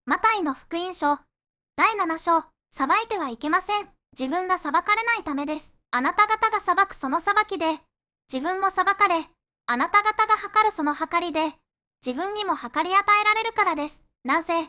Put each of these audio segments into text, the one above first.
マタイの福音書、第7章、裁いてはいけません。自分が裁かれないためです。あなた方が裁くその裁きで、自分も裁かれ、あなた方が測るその測りで、自分にも測り与えられるからです。なぜ、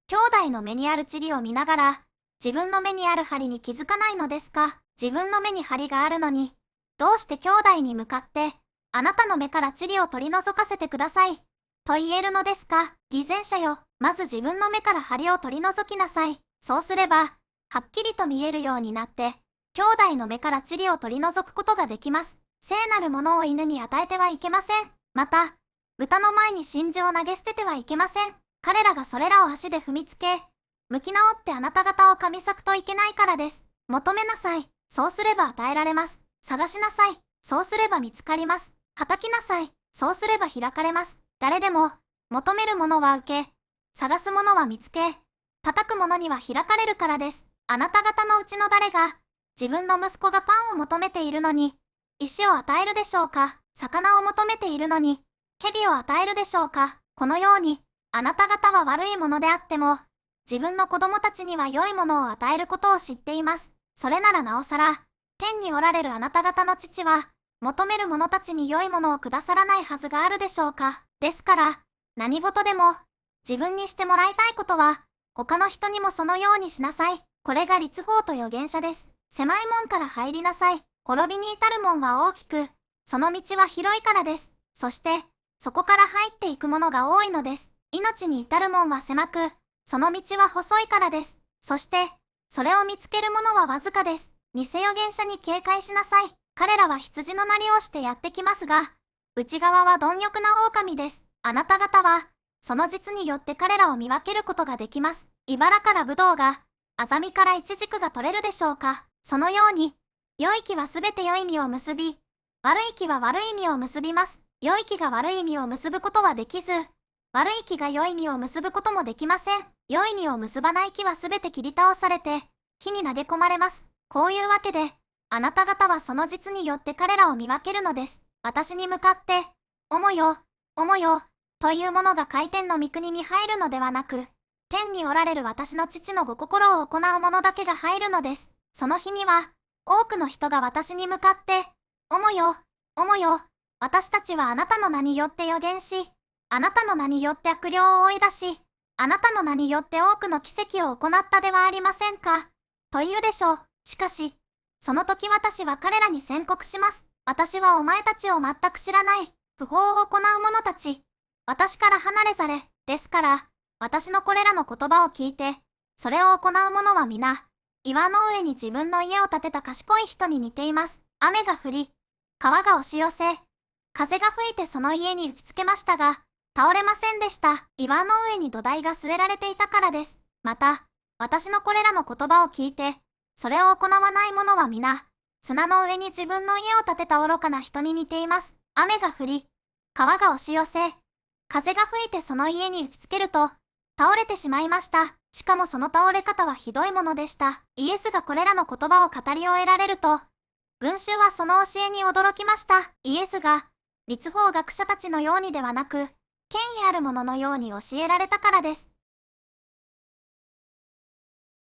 兄弟の目にある塵を見ながら、自分の目にある針に気づかないのですか？自分の目に針があるのに、どうして兄弟に向かって、あなたの目から塵を取り除かせてください、と言えるのですか？偽善者よ、まず自分の目から針を取り除きなさい。そうすれば、はっきりと見えるようになって、兄弟の目から塵を取り除くことができます。聖なるものを犬に与えてはいけません。また、豚の前に真珠を投げ捨ててはいけません。彼らがそれらを足で踏みつけ、向き直ってあなた方を噛み裂くといけないからです。求めなさい。そうすれば与えられます。探しなさい。そうすれば見つかります。叩きなさい。そうすれば開かれます。誰でも、求めるものは受け、探すものは見つけ、叩くものには開かれるからです。あなた方のうちの誰が、自分の息子がパンを求めているのに、石を与えるでしょうか？魚を求めているのに、蛇を与えるでしょうか？このように、あなた方は悪いものであっても、自分の子供たちには良いものを与えることを知っています。それならなおさら、天におられるあなた方の父は、求める者たちに良いものをくださらないはずがあるでしょうか？ですから、何事でも、自分にしてもらいたいことは、他の人にもそのようにしなさい。これが律法と預言者です。狭い門から入りなさい。滅びに至る門は大きく、その道は広いからです。そして、そこから入っていくものが多いのです。命に至る門は狭く、その道は細いからです。そして、それを見つけるものはわずかです。偽預言者に警戒しなさい。彼らは羊のなりをしてやってきますが、内側は貪欲な狼です。あなた方は、その実によって彼らを見分けることができます。茨からブドウが、アザミからイチジクが取れるでしょうか？そのように、良い木はすべて良い実を結び、悪い木は悪い実を結びます。良い木が悪い実を結ぶことはできず、悪い木が良い実を結ぶこともできません。良い実を結ばない木はすべて切り倒されて、火に投げ込まれます。こういうわけで、あなた方はその実によって彼らを見分けるのです。私に向かって、おもよ、おもよ、というものが回転の御国に入るのではなく、天におられる私の父のご心を行う者だけが入るのです。その日には、多くの人が私に向かって、おもよ、おもよ、私たちはあなたの名によって預言し、あなたの名によって悪霊を追い出し、あなたの名によって多くの奇跡を行ったではありませんか、と言うでしょう。しかし、その時私は彼らに宣告します。私はお前たちを全く知らない、不法を行う者たち。私から離れざれ、ですから、私のこれらの言葉を聞いて、それを行う者は皆、岩の上に自分の家を建てた賢い人に似ています。雨が降り、川が押し寄せ、風が吹いてその家に打ちつけましたが、倒れませんでした。岩の上に土台が据えられていたからです。また、私のこれらの言葉を聞いて、それを行わない者は皆、砂の上に自分の家を建てた愚かな人に似ています。雨が降り、川が押し寄せ、風が吹いてその家に打ちつけると、倒れてしまいました。しかもその倒れ方はひどいものでした。イエスがこれらの言葉を語り終えられると、群衆はその教えに驚きました。イエスが、律法学者たちのようにではなく、権威ある者のように教えられたからです。